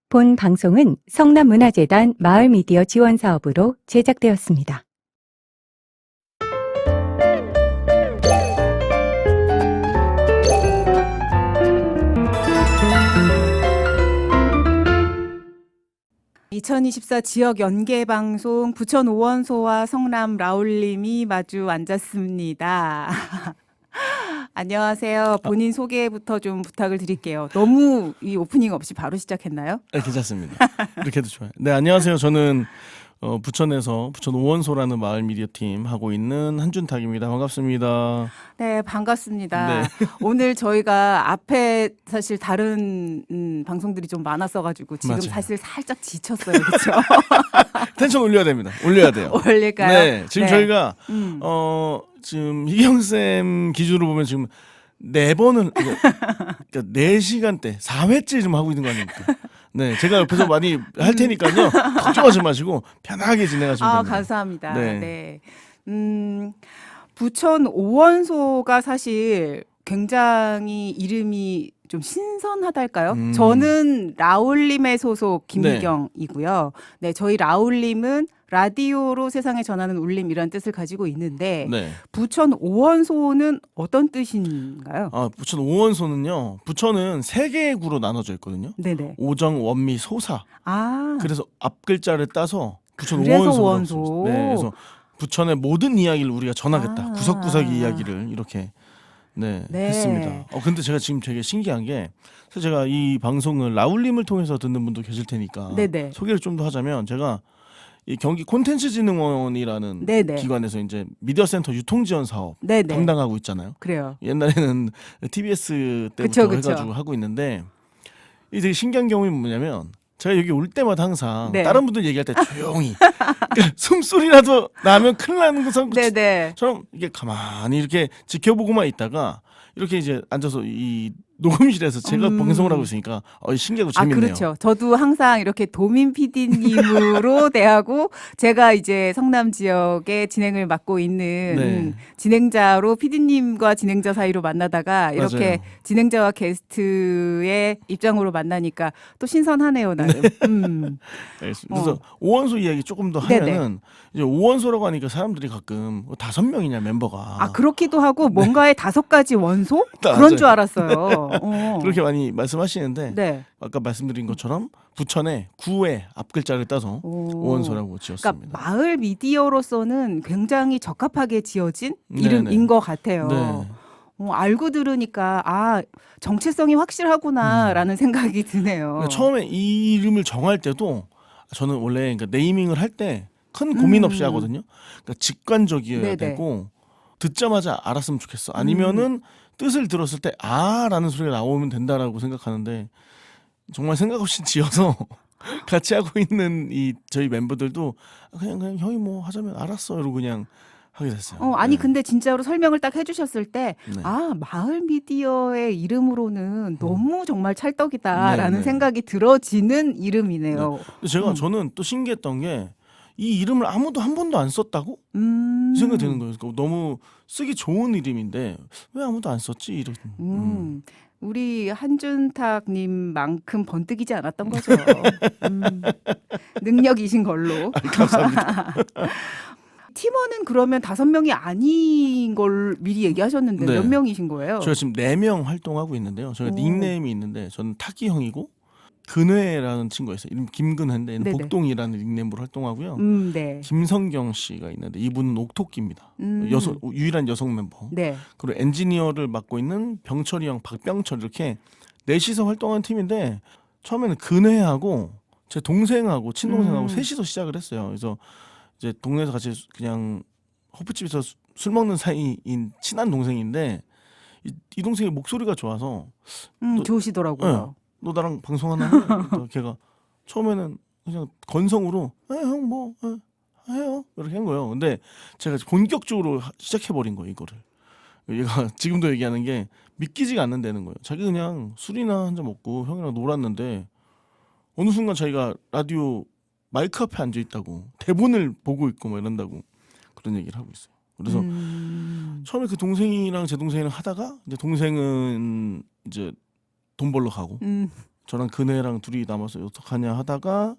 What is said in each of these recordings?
본 방송은 성남문화재단 마을미디어 지원사업으로 제작되었습니다. (2024) 지역 연계방송 부천 오원소와 성남 라울님이 마주 앉았습니다. 안녕하세요. 본인 소개부터 좀 부탁을 드릴게요. 너무 이 오프닝 없이 바로 시작했나요? 네, 괜찮습니다. 이렇게 해도 좋아요. 네, 안녕하세요. 저는 부천에서 부천 오원소라는 마을 미디어 팀 하고 있는 한준탁입니다. 반갑습니다. 네, 반갑습니다. 네. 오늘 저희가 앞에 사실 다른 방송들이 좀 많았어가지고 지금 맞아요. 사실 살짝 지쳤어요. 그렇죠? 텐션 올려야 됩니다. 올려야 돼요. 올릴까요? 네, 지금 네. 저희가 지금 희경 쌤 기준으로 보면 지금 4번을 그러니까 4시간대 4회째 좀 하고 있는 거 아닙니까? 네, 제가 옆에서 많이 할 테니까요. 걱정하지 마시고 편하게 진행하시면 됩니다. 감사합니다. 네. 네. 부천 오원소가 사실 굉장히 이름이 좀 신선하달까요? 저는 라울림의 소속 김미경이고요. 네, 저희 라울림은 라디오로 세상에 전하는 울림이라는 뜻을 가지고 있는데 네. 부천 오원소는 어떤 뜻인가요? 부천 오원소는요. 부천은 3개의 구로 나눠져 있거든요. 네네. 오정, 원미, 소사. 그래서 앞 글자를 따서 부천 그래서 오원소라고 원소. 썼어요. 네, 그래서 부천의 모든 이야기를 우리가 전하겠다. 구석구석의 이야기를 이렇게 네. 했습니다. 근데 제가 지금 되게 신기한 게 사실 제가 이 방송을 라울림을 통해서 듣는 분도 계실 테니까 네네. 소개를 좀 더 하자면 제가 이 경기 콘텐츠진흥원이라는 네네. 기관에서 이제 미디어센터 유통지원 사업 네네. 담당하고 있잖아요. 그래요. 옛날에는 TBS 때부터 해가지고 하고 있는데 이 되게 신기한 경험이 뭐냐면 제가 여기 올 때마다 항상 네. 다른 분들 얘기할 때 조용히 그러니까 숨소리라도 나면 큰일 나는 것처럼 네네. 이게 가만히 이렇게 지켜보고만 있다가 이렇게 이제 앉아서 이 녹음실에서 제가 방송을 하고 있으니까 신기하고 재밌네요. 그렇죠. 저도 항상 이렇게 도민 PD님으로 대하고 제가 이제 성남 지역의 진행을 맡고 있는 네. 진행자로 PD님과 진행자 사이로 만나다가 이렇게 맞아요. 진행자와 게스트의 입장으로 만나니까 또 신선하네요, 나름. 알겠습니다. 그래서 오원소 이야기 조금 더 하면은 이제 오원소라고 하니까 사람들이 가끔 5명이냐 멤버가 그렇기도 하고 뭔가의 5가지 원소? 맞아요. 그런 줄 알았어요. 그렇게 많이 말씀하시는데 네. 아까 말씀드린 것처럼 부천의 구의 앞 글자를 따서 오원소라고 지었습니다. 그러니까 마을 미디어로서는 굉장히 적합하게 지어진 네네. 이름인 것 같아요. 네. 알고 들으니까 정체성이 확실하구나라는 생각이 드네요. 그러니까 처음에 이 이름을 정할 때도 저는 원래 그러니까 네이밍을 할 때 큰 고민 없이 하거든요. 그러니까 직관적이어야 네네. 되고 듣자마자 알았으면 좋겠어. 아니면은 뜻을 들었을 때 라는 소리가 나오면 된다라고 생각하는데 정말 생각 없이 지어서 같이 하고 있는 이 저희 멤버들도 그냥 형이 뭐 하자면 알았어 이러고 그냥 하게 됐어요. 네. 근데 진짜로 설명을 딱 해주셨을 때 네. 마을 미디어의 이름으로는 너무 정말 찰떡이다라는 네, 네. 생각이 들어지는 이름이네요. 근데 저는 또 신기했던 게 이 이름을 아무도 한 번도 안 썼다고 생각이 드는 거예요. 그러니까 너무 쓰기 좋은 이름인데 왜 아무도 안 썼지? 이런. 우리 한준탁님만큼 번뜩이지 않았던 거죠. 능력이신 걸로. 감사합니다. 팀원은 그러면 5명이 아닌 걸 미리 얘기하셨는데 네. 몇 명이신 거예요? 저희가 지금 4명 활동하고 있는데요. 저희가 닉네임이 있는데 저는 타기 형이고 근회라는 친구가 있어요. 이름 김근회인데 얘는 네네. 복동이라는 닉네임으로 활동하고요. 네. 김성경 씨가 있는데 이분은 옥토끼입니다. 유일한 여성 멤버. 네. 그리고 엔지니어를 맡고 있는 병철이 형, 박병철 이렇게 넷이서 활동하는 팀인데 처음에는 근회하고 제 동생하고 친동생하고 셋이서 시작을 했어요. 그래서 이제 동네에서 같이 그냥 호프집에서 술 먹는 사이인 친한 동생인데 이 동생이 목소리가 좋아서 좋으시더라고요. 너 나랑 방송 하나 해? 그러니까 걔가 처음에는 그냥 건성으로 형 뭐 해요 이렇게 한 거예요. 근데 제가 본격적으로 시작해버린 거예요 이거를. 얘가 지금도 얘기하는 게 믿기지가 않는다는 거예요. 자기 그냥 술이나 한 잔 먹고 형이랑 놀았는데 어느 순간 자기가 라디오 마이크 앞에 앉아 있다고 대본을 보고 있고 뭐 이런다고 그런 얘기를 하고 있어요. 그래서 처음에 그 동생이랑 제 동생이랑 하다가 이제 동생은 이제 돈 벌러 가고 저랑 그네랑 둘이 남아서 어떡하냐 하다가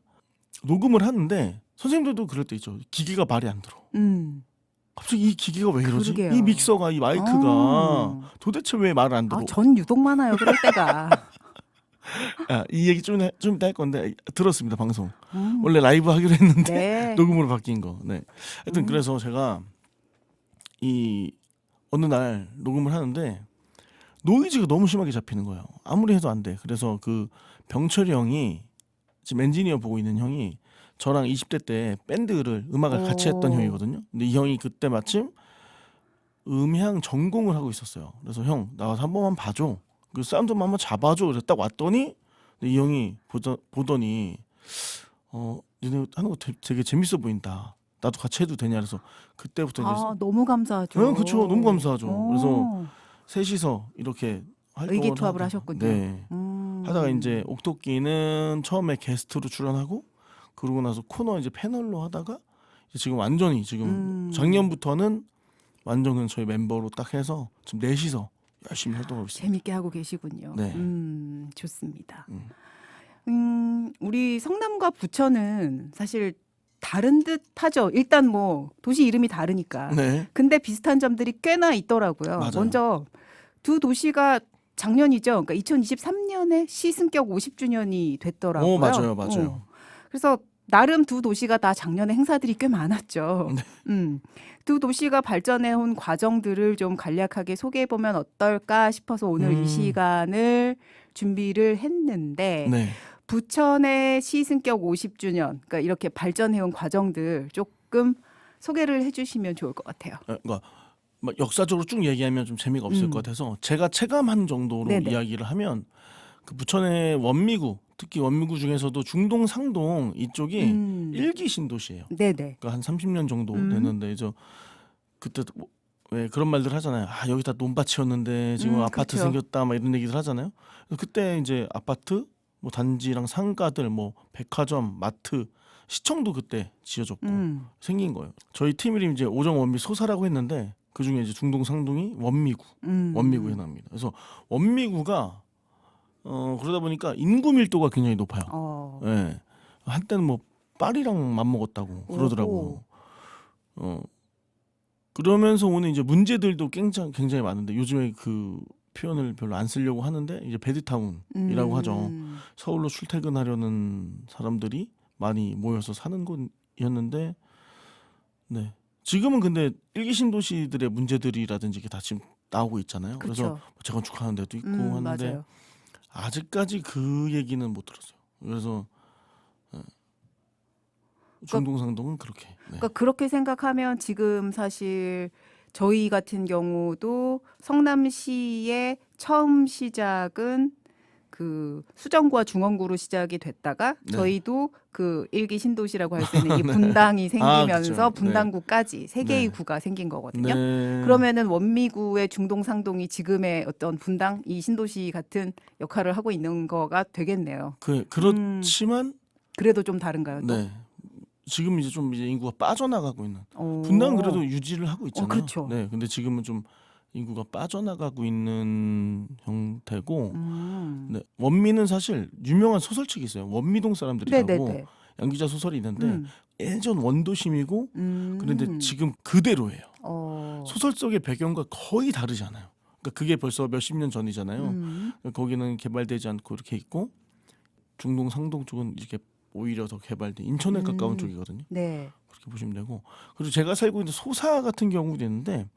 녹음을 하는데 선생님들도 그럴 때 있죠. 기계가 말이 안 들어. 갑자기 이 기계가 왜 이러지? 그러게요. 이 믹서가 이 마이크가 도대체 왜 말을 안 들어? 전 유독 많아요. 그럴 때가. 이 얘기 좀 이따 할 건데 들었습니다 방송. 원래 라이브 하기로 했는데 네. 녹음으로 바뀐 거. 네. 하여튼 그래서 제가 이 어느 날 녹음을 하는데 노이즈가 너무 심하게 잡히는 거예요. 아무리 해도 안 돼. 그래서 그 병철이 형이 지금 엔지니어 보고 있는 형이 저랑 20대 때 밴드를 음악을 같이 했던 형이거든요. 근데 이 형이 그때 마침 음향 전공을 하고 있었어요. 그래서 형 나와서 한 번만 봐줘. 그 사운드만 한번 잡아줘. 그래서 딱 왔더니 이 형이 보더니 니네 하는 거 되게 재밌어 보인다. 나도 같이 해도 되냐. 그래서 그때부터 이제 너무 감사하죠. 그렇죠. 너무 감사하죠. 그래서 셋이서 이렇게 활동을 의기투합을 하다가, 하셨군요. 네. 하다가 이제 옥토끼는 처음에 게스트로 출연하고 그러고 나서 코너 이제 패널로 하다가 이제 지금 완전히 지금 작년부터는 완전히 저희 멤버로 딱 해서 지금 넷이서 열심히 활동하고 있습니다. 재밌게 하고 계시군요. 네. 좋습니다. 우리 성남과 부천은 사실 다른 듯하죠. 일단 뭐 도시 이름이 다르니까. 네. 근데 비슷한 점들이 꽤나 있더라고요. 맞아요. 먼저 두 도시가 작년이죠. 그러니까 2023년에 시승격 50주년이 됐더라고요. 맞아요. 그래서 나름 두 도시가 다 작년에 행사들이 꽤 많았죠. 두 도시가 발전해온 과정들을 좀 간략하게 소개해보면 어떨까 싶어서 오늘 이 시간을 준비를 했는데 네. 부천의 시승격 50주년, 그러니까 이렇게 발전해온 과정들 조금 소개를 해주시면 좋을 것 같아요. 그러니까 막 역사적으로 쭉 얘기하면 좀 재미가 없을 것 같아서 제가 체감한 정도로 네네. 이야기를 하면 그 부천의 원미구, 특히 원미구 중에서도 중동 상동 이쪽이 일기 신도시예요. 네네. 그러니까 한 30년 정도 됐는데 그때 왜 그런 말들 하잖아요. 여기 다 논밭이었는데 지금 아파트 그렇죠. 생겼다 막 이런 얘기들 하잖아요. 그때 이제 아파트, 뭐 단지랑 상가들, 뭐 백화점, 마트, 시청도 그때 지어졌고 생긴 거예요. 저희 팀 이름이 이제 오정 원미 소사라고 했는데 그 중에 이제 중동 상동이 원미구, 원미구에 나옵니다. 그래서 원미구가 그러다 보니까 인구 밀도가 굉장히 높아요. 예. 한때는 뭐 파리랑 맞먹었다고 그러더라고요. 그러면서 오는 이제 문제들도 굉장히 많은데 요즘에 그 표현을 별로 안 쓰려고 하는데 이제 배드타운이라고 하죠. 서울로 출퇴근하려는 사람들이 많이 모여서 사는 곳이었는데, 네. 지금은 근데 일기 신도시들의 문제들이라든지 이게 다 지금 나오고 있잖아요. 그래서 그쵸. 재건축하는 데도 있고 하는데 맞아요. 아직까지 그 얘기는 못 들었어요. 그래서 중동상동은 그렇게. 네. 그러니까 그렇게 생각하면 지금 사실 저희 같은 경우도 성남시의 처음 시작은 그 수정구와 중원구로 시작이 됐다가 네. 저희도 그 일기 신도시라고 할 수 있는 이 분당이 생기면서 그렇죠. 분당구까지 세 개의 네. 구가 생긴 거거든요. 네. 그러면은 원미구의 중동상동이 지금의 어떤 분당 이 신도시 같은 역할을 하고 있는 거가 되겠네요. 그렇지만 그래도 좀 다른가요? 또? 네. 지금 이제 좀 이제 인구가 빠져나가고 있는. 오. 분당은 그래도 유지를 하고 있잖아요. 그렇죠. 네. 근데 지금은 좀 인구가 빠져나가고 있는 형태고, 네. 원미는 사실 유명한 소설책이 있어요. 원미동 사람들이라고 네네네. 양기자 소설이 있는데 예전 원도심이고 그런데 지금 그대로예요. 소설 속의 배경과 거의 다르지 않아요. 그러니까 그게 벌써 몇십 년 전이잖아요. 거기는 개발되지 않고 이렇게 있고 중동 상동 쪽은 이렇게 오히려 더 개발된 인천에 가까운 쪽이거든요. 네. 그렇게 보시면 되고, 그리고 제가 살고 있는 소사 같은 경우도 있는데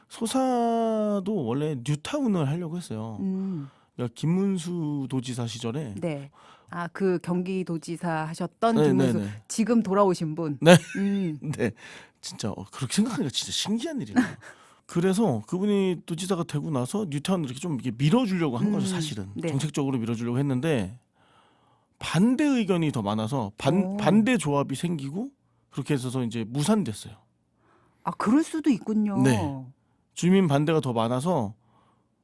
소사도 원래 뉴타운을 하려고 했어요. 그러니까 김문수 도지사 시절에 네. 그 경기도지사 하셨던 네, 김문수 네, 네. 지금 돌아오신 분. 네. 네, 진짜 그렇게 생각하니까 진짜 신기한 일이네요. 그래서 그분이 도지사가 되고 나서 뉴타운을 이렇게 좀 이렇게 밀어주려고 한 거죠, 사실은. 네. 정책적으로 밀어주려고 했는데 반대 의견이 더 많아서 반대 조합이 생기고 그렇게 해서 이제 무산됐어요. 그럴 수도 있군요. 네. 주민 반대가 더 많아서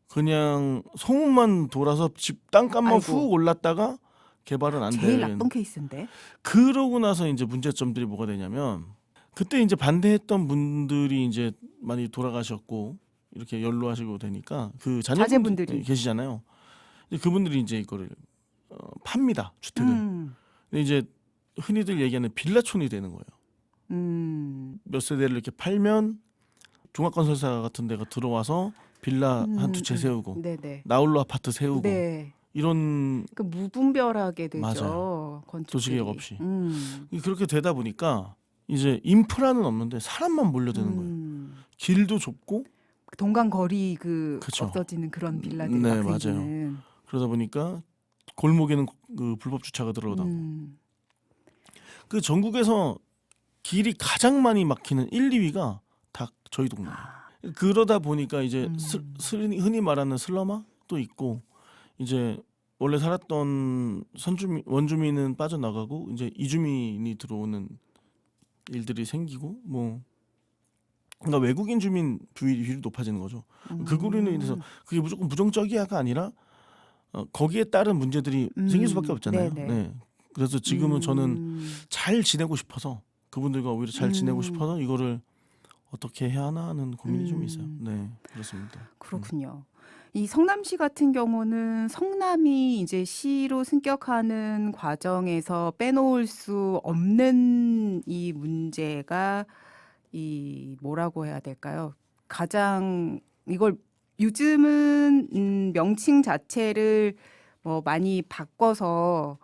그냥 소문만 돌아서 집 땅값만 아이고. 훅 올랐다가 개발은 안 돼. 제일 나쁜 케이스인데. 그러고 나서 이제 문제점들이 뭐가 되냐면 그때 이제 반대했던 분들이 이제 많이 돌아가셨고 이렇게 연로하시고 되니까 그 자녀분들이 자제분들이. 계시잖아요. 그분들이 이제 이거를 팝니다 주택을. 근데 이제 흔히들 얘기하는 빌라촌이 되는 거예요. 몇 세대를 이렇게 팔면 종합건설사 같은 데가 들어와서 빌라 한 두 채 세우고 네네. 나홀로 아파트 세우고 네. 이런 그 무분별하게 되죠. 맞아요. 건축들이. 도시계획 없이. 그렇게 되다 보니까 이제 인프라는 없는데 사람만 몰려드는 거예요. 길도 좁고 동강 거리 그쵸. 없어지는 그런 빌라들이 네, 막 맞아요. 생기는. 그러다 보니까 골목에는 그 불법 주차가 들어가고 그 전국에서 길이 가장 많이 막히는 1, 2위가 다 저희 동네예요. 그러다 보니까 이제 흔히 말하는 슬럼화도 있고 이제 원래 살았던 원주민은 빠져나가고 이제 이주민이 들어오는 일들이 생기고 뭐 그러니까 외국인 주민 비율이 높아지는 거죠. 그거로 인해서 그게 무조건 부정적이야가 아니라 거기에 따른 문제들이 생길 수밖에 없잖아요. 네네. 네. 그래서 지금은 저는 잘 지내고 싶어서 그분들과 오히려 잘 지내고 싶어서 이거를 어떻게 해야 하나 하는 고민이 좀 있어요. 네, 그렇습니다. 그렇군요. 이 성남시 같은 경우는 성남이 이제 시로 승격하는 과정에서 빼놓을 수 없는 이 문제가 이 뭐라고 해야 될까요? 가장 이걸 요즘은 명칭 자체를 뭐 많이 바꿔서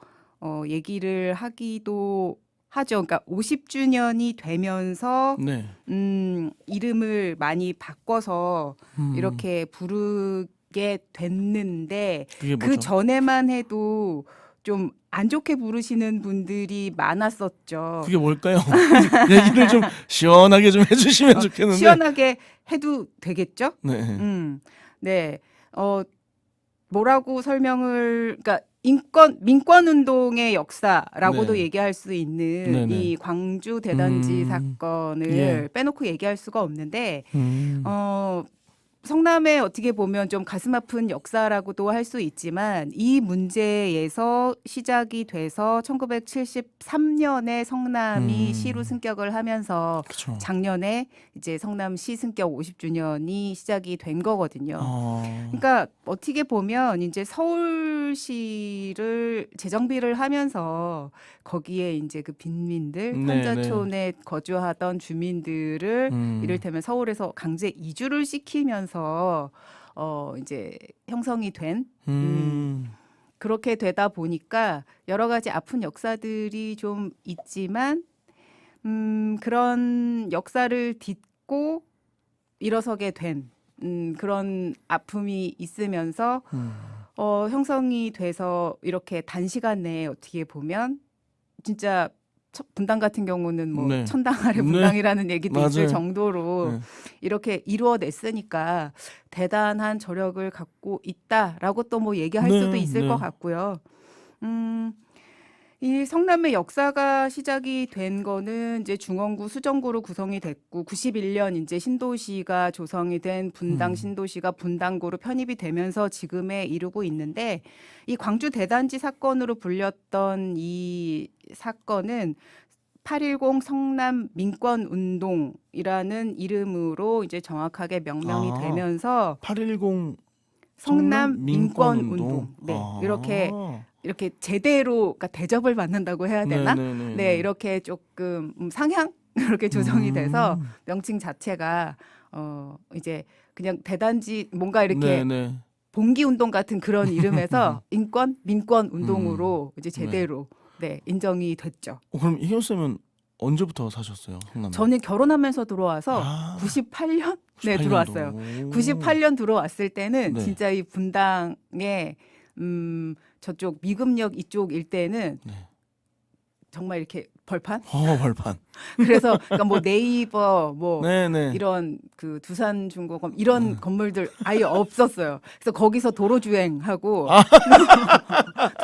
얘기를 하기도 하죠. 그러니까 50주년이 되면서 네. 이름을 많이 바꿔서 이렇게 부르게 됐는데 그게 그 뭐죠? 전에만 해도 좀 안 좋게 부르시는 분들이 많았었죠. 그게 뭘까요? 얘기를 좀 시원하게 좀 해주시면 좋겠는데. 시원하게 해도 되겠죠? 네. 네. 뭐라고 설명을 그러니까 민권 운동의 역사라고도 네. 얘기할 수 있는 네네. 이 광주 대단지 사건을 예. 빼놓고 얘기할 수가 없는데 성남에 어떻게 보면 좀 가슴 아픈 역사라고도 할 수 있지만 이 문제에서 시작이 돼서 1973년에 성남이 시로 승격을 하면서 그렇죠. 작년에 이제 성남시 승격 50주년이 시작이 된 거거든요. 그러니까 어떻게 보면 이제 서울시를 재정비를 하면서 거기에 이제 그 빈민들 네, 현자촌에 거주하던 주민들을 이를테면 서울에서 강제 이주를 시키면서 이제 형성이 된 그렇게 되다 보니까 여러 가지 아픈 역사들이 좀 있지만 그런 역사를 딛고 일어서게 된 그런 아픔이 있으면서 형성이 돼서 이렇게 단시간 내에 어떻게 보면 진짜 분당 같은 경우는 뭐 네. 천당 아래 네. 분당이라는 얘기도 있을 맞아요. 정도로 네. 이렇게 이루어냈으니까 대단한 저력을 갖고 있다라고 또 뭐 얘기할 네, 수도 있을 네. 것 같고요. 이 성남의 역사가 시작이 된 거는 이제 중원구 수정구로 구성이 됐고 91년 이제 신도시가 조성이 된 분당 신도시가 분당구로 편입이 되면서 지금에 이르고 있는데 이 광주 대단지 사건으로 불렸던 이 사건은 8.10 성남 민권 운동이라는 이름으로 이제 정확하게 명명이 아. 되면서 8.10 성남 민권 운동. 네. 이렇게 제대로 그러니까 대접을 받는다고 해야 되나? 네네네. 네, 이렇게 조금 상향 이렇게 조성이 돼서 명칭 자체가 이제 그냥 대단지 뭔가 이렇게 네네. 봉기 운동 같은 그런 이름에서 민권 운동으로 이제 제대로 네, 인정이 됐죠. 그럼 희경 쌤은 언제부터 사셨어요, 성남에? 저는 결혼하면서 들어와서 아. 98년 네, 98년도. 들어왔어요. 98년 들어왔을 때는 네. 진짜 이 분당에 저쪽 미금역 이쪽 일대는 네. 정말 이렇게 벌판? 벌판. 그래서 그러니까 뭐 네이버 뭐 네네. 이런 그 두산중공업 이런 건물들 아예 없었어요. 그래서 거기서 도로 주행하고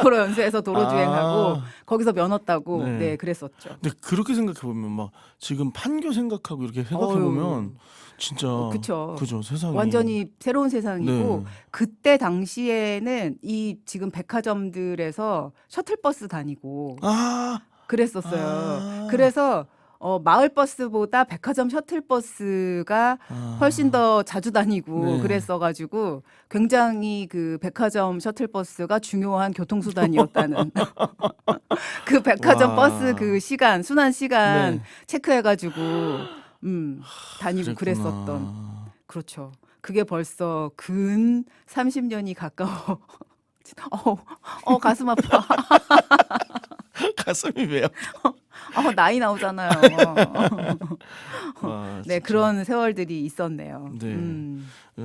도로 연수해서 도로 주행하고 거기서 면허 따고 네. 네, 그랬었죠. 근데 그렇게 생각해 보면 막 지금 판교 생각하고 이렇게 생각해 보면 진짜 그쵸. 그죠 세상이 완전히 새로운 세상이고 네. 그때 당시에는 이 지금 백화점들에서 셔틀버스 다니고 아 그랬었어요. 아. 그래서 마을 버스보다 백화점 셔틀버스가 훨씬 더 자주 다니고 네. 그랬어가지고 굉장히 그 백화점 셔틀버스가 중요한 교통수단이었다는 그 백화점 와. 버스 그 시간 순환 시간 네. 체크해가지고 다니고 그랬구나. 그랬었던 그렇죠. 그게 벌써 근 30년이 가까워. 가슴 아파. 가슴이 왜요? 나이 나오잖아요. 아, 네, 진짜. 그런 세월들이 있었네요. 네.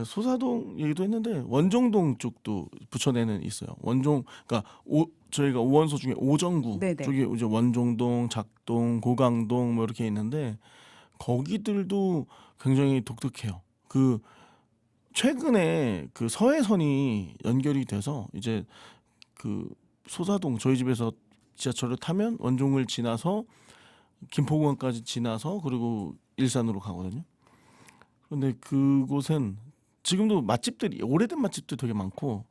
소사동 얘기도 했는데 원정동 쪽도 부천에는 있어요. 그러니까 저희가 5원소 중에 오정구 네네. 쪽에 이제 원정동, 작동, 고강동 뭐 이렇게 있는데 거기들도 굉장히 독특해요. 그 최근에 그 서해선이 연결이 돼서 이제 그 소사동 저희 집에서 지하철을 타면 원종을 지나서 김포공항까지 지나서 그리고 일산으로 가거든요. 그런데 그곳은 지금도 맛집들이 오래된 맛집들 되게 많고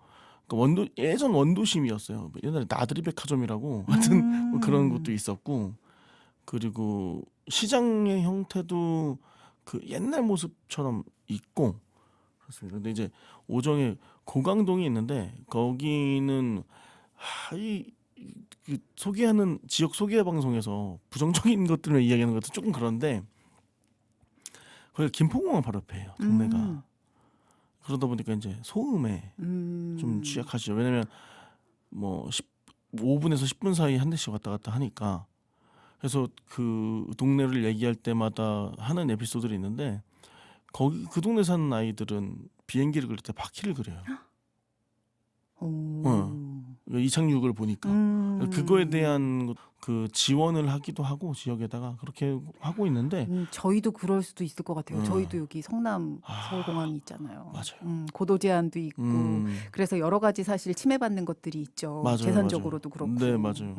그러니까 예전 원도심이었어요. 옛날에 나들이 백화점이라고 하여튼 뭐 그런 것도 있었고 그리고 시장의 형태도 그 옛날 모습처럼 있고 그렇습니다. 근데 이제 오정에 고강동이 있는데 거기는 그 소개하는 지역 소개 방송에서 부정적인 것들을 이야기하는 것도 조금 그런데 거기가 김포공항 바로 옆에요. 동네가. 그러다 보니까 이제 소음에 좀 취약하시죠. 왜냐면 뭐 5분에서 10분 사이 한 대씩 왔다 갔다 하니까 그래서 그 동네를 얘기할 때마다 하는 에피소드들이 있는데 거기 그 동네 사는 아이들은 비행기를 그릴 때 바퀴를 그려요. 이착륙을 보니까 그거에 대한 그 지원을 하기도 하고 지역에다가 그렇게 하고 있는데 저희도 그럴 수도 있을 것 같아요. 음. 저희도 여기 성남 서울공항이 있잖아요. 맞아요. 고도 제한도 있고 그래서 여러 가지 사실 침해받는 것들이 있죠. 맞아요, 재산적으로도 맞아요. 그렇고. 네, 맞아요.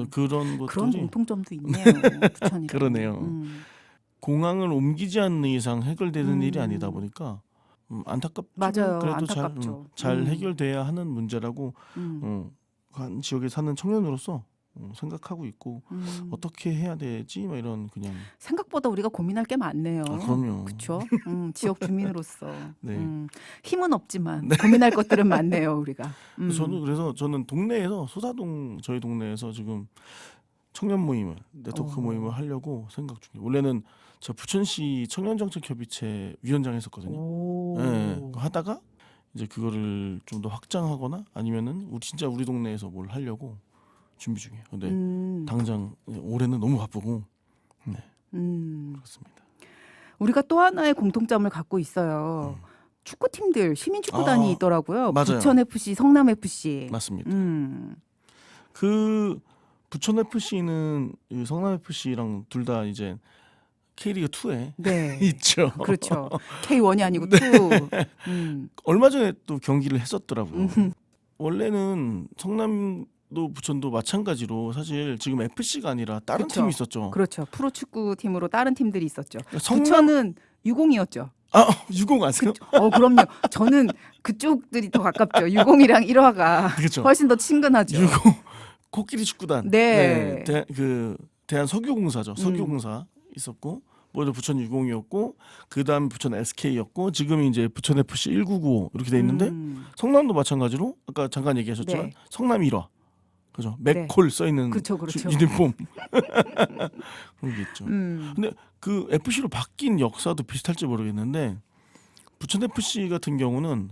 그런 것들이 그런 공통점도 있네요. 부천이랑. 그러네요. 공항을 옮기지 않는 이상 해결되는 일이 아니다 보니까 안타깝지만 맞아요. 그래도 안타깝죠. 잘 해결돼야 하는 문제라고 한 지역에 사는 청년으로서 생각하고 있고 어떻게 해야 되지? 막 이런 그냥 생각보다 우리가 고민할 게 많네요. 그럼요. 그렇죠. 지역 주민으로서 네. 힘은 없지만 고민할 것들은 많네요, 우리가. 저는 동네에서 소사동 저희 동네에서 지금 청년 모임을 네트워크 모임을 하려고 생각 중이에요. 원래는 저 부천시 청년정책협의체 위원장 했었거든요. 네, 하다가 이제 그거를 좀 더 확장하거나 아니면은 진짜 우리 동네에서 뭘 하려고 준비 중이에요. 근데 당장 올해는 너무 바쁘고 그렇습니다. 우리가 또 하나의 공통점을 갖고 있어요. 축구팀들 시민축구단이 있더라고요. 맞아요. 부천 FC, 성남 FC. 맞습니다. 그 부천 FC는 성남 FC랑 둘 다 이제 K리그 2에 네. 있죠. 그렇죠. K1이 아니고 2. 얼마 전에 또 경기를 했었더라고요. 원래는 성남도 부천도 마찬가지로 사실 지금 FC가 아니라 다른 그쵸. 팀이 있었죠. 그렇죠. 프로축구팀으로 다른 팀들이 있었죠. 성남 부천은 유공이었죠. 유공 아세요? 그럼요. 저는 그쪽들이 더 가깝죠. 유공이랑 1화가 그렇죠. 훨씬 더 친근하죠. 유공 코끼리 축구단. 네. 대한 석유공사죠. 석유공사 있었고 먼저 부천 유공이었고 그다음 부천 SK였고 지금 이제 부천 FC 1995 이렇게 돼 있는데 성남도 마찬가지로 아까 잠깐 얘기하셨지만 네. 성남 1화. 그죠? 맥콜 써 있는 그렇죠. 유니폼. 그런 게 있죠. 근데 그 FC로 바뀐 역사도 비슷할지 모르겠는데 부천 FC 같은 경우는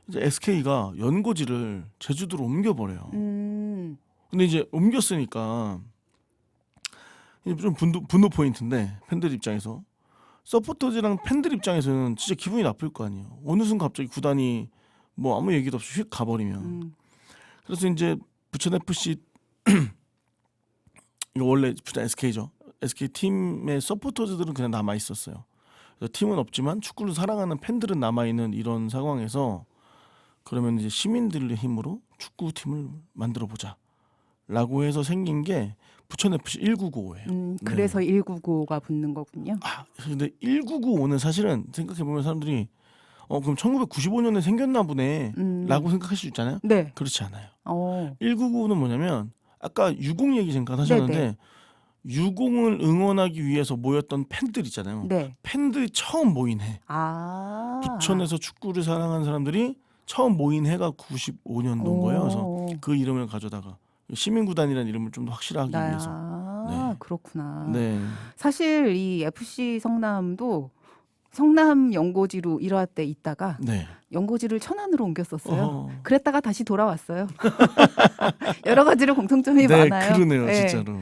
이제 SK가 연고지를 제주도로 옮겨버려요. 근데 이제 옮겼으니까 이제 좀 분노 포인트인데 팬들 입장에서 서포터즈랑 팬들 입장에서는 진짜 기분이 나쁠 거 아니에요. 어느 순간 갑자기 구단이 뭐 아무 얘기도 없이 휙 가버리면. 그래서 이제 부천 FC 이거 원래 부천 SK죠. SK 팀의 서포터즈들은 그냥 남아 있었어요. 팀은 없지만 축구를 사랑하는 팬들은 남아 있는 이런 상황에서 그러면 이제 시민들의 힘으로 축구팀을 만들어 보자라고 해서 생긴 게 부천 FC 1995예요. 그래서 199가 붙는 거군요. 근데 1995는 사실은 생각해 보면 사람들이 그럼 1995년에 생겼나 보네라고 생각할 수 있잖아요. 네. 그렇지 않아요. 199는 1995는 뭐냐면 아까 유공 얘기 잠깐 하셨는데 네네. 유공을 응원하기 위해서 모였던 팬들 있잖아요. 네. 팬들이 처음 모인 해. 아. 부천에서 축구를 사랑하는 사람들이 처음 모인 해가 95년도인 거예요. 그래서 그 이름을 가져다가 시민구단이라는 이름을 좀 더 확실하게 하기 위해서. 네. 그렇구나. 네. 사실 이 FC 성남도 성남 연고지로 1화 때 있다가 네. 연고지를 천안으로 옮겼었어요. 어허. 그랬다가 다시 돌아왔어요. 여러 가지로 공통점이 네, 많아요. 그러네요, 네. 진짜로.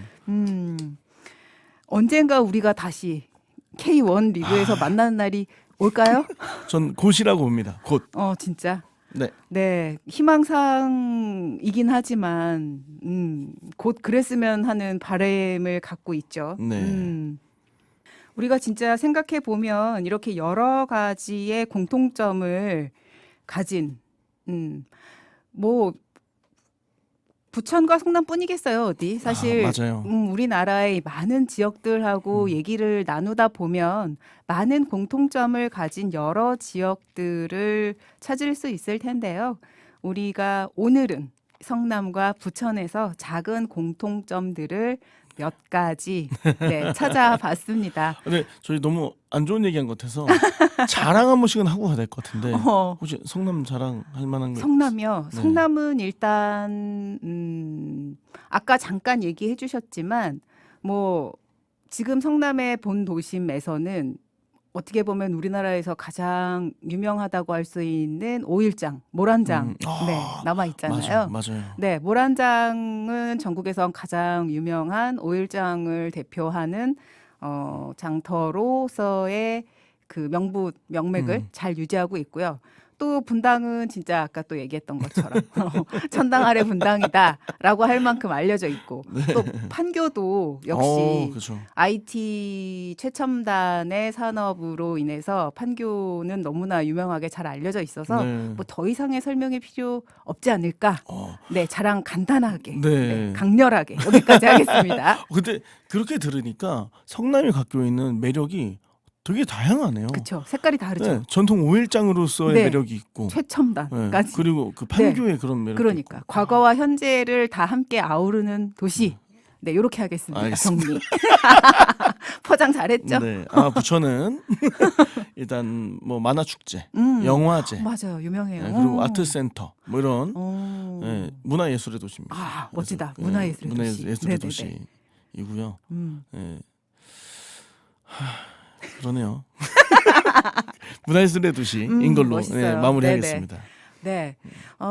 언젠가 우리가 다시 K1 리그에서 만나는 날이 올까요? 전 곧이라고 봅니다. 곧. 진짜. 네. 네, 희망사항이긴 하지만 곧 그랬으면 하는 바람을 갖고 있죠. 네. 우리가 진짜 생각해 보면 이렇게 여러 가지의 공통점을 가진 뭐 부천과 성남뿐이겠어요, 어디. 사실 맞아요. 우리나라의 많은 지역들하고 얘기를 나누다 보면 많은 공통점을 가진 여러 지역들을 찾을 수 있을 텐데요. 우리가 오늘은 성남과 부천에서 작은 공통점들을 몇 가지 찾아봤습니다. 근데 저희 너무 안 좋은 얘기한 것 같아서 자랑 한 번씩은 하고 가야 될 것 같은데 혹시 성남 자랑 할 만한 거 성남이요. 네. 성남은 일단 아까 잠깐 얘기해 주셨지만 뭐 지금 성남의 본 도심에서는 어떻게 보면 우리나라에서 가장 유명하다고 할 수 있는 오일장, 모란장 남아 있잖아요. 맞아요. 네, 모란장은 전국에서 가장 유명한 오일장을 대표하는 장터로서의 그 명맥을 잘 유지하고 있고요. 또 분당은 진짜 아까 또 얘기했던 것처럼 천당 아래 분당이다라고 할 만큼 알려져 있고 또 판교도 역시 그렇죠. IT 최첨단의 산업으로 인해서 판교는 너무나 유명하게 잘 알려져 있어서 뭐 더 이상의 설명이 필요 없지 않을까. 네, 자랑 간단하게, 네. 강렬하게 여기까지 하겠습니다. 근데 그렇게 들으니까 성남이 갖고 있는 매력이 되게 다양하네요. 그렇죠. 색깔이 다르죠. 네, 전통 오일장으로서의 네. 매력이 있고 최첨단까지. 그리고 그 판교의 그런 매력도 그러니까 있고. 과거와 현재를 다 함께 아우르는 도시. 네, 이렇게 하겠습니다. 알겠습니다. 정리. 포장 잘했죠? 네. 부천은 일단 뭐 만화 축제, 영화제, 맞아요, 유명해요. 그리고 아트 센터 뭐 이런 오. 문화 예술의 도시입니다. 멋지다. 그래서, 문화예술의 도시. 문화예술의 네네네. 도시이고요. 그러네요. 문화예술의 도시인 걸로 멋있어요. 마무리하겠습니다. 네,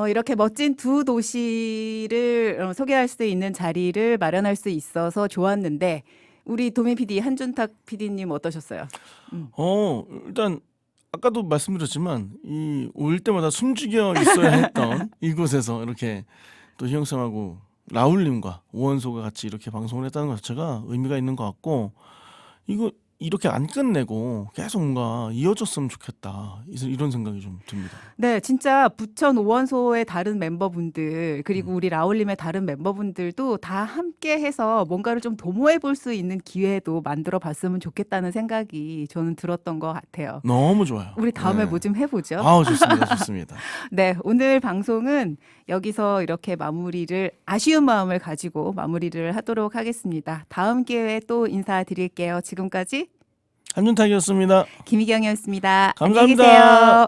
이렇게 멋진 두 도시를 소개할 수 있는 자리를 마련할 수 있어서 좋았는데 우리 도미 PD, 한준탁 PD님 어떠셨어요? 일단 아까도 말씀드렸지만 이 올 때마다 숨죽여 있어야 했던 이곳에서 이렇게 또 희영쌤하고 라울님과 오원소가 같이 이렇게 방송을 했다는 것 자체가 의미가 있는 것 같고 이거 이렇게 안 끝내고 계속 뭔가 이어졌으면 좋겠다 이런 생각이 좀 듭니다. 네, 진짜 부천 오원소의 다른 멤버분들 그리고 우리 라울림의 다른 멤버분들도 다 함께해서 뭔가를 좀 도모해 볼 수 있는 기회도 만들어 봤으면 좋겠다는 생각이 저는 들었던 것 같아요. 너무 좋아요. 우리 다음에 뭐 좀 해보죠. 좋습니다, 좋습니다. 네, 오늘 방송은 여기서 이렇게 마무리를 아쉬운 마음을 가지고 마무리를 하도록 하겠습니다. 다음 기회에 또 인사드릴게요. 지금까지 한준탁이었습니다. 김희경이었습니다. 감사합니다. 안녕히 계세요.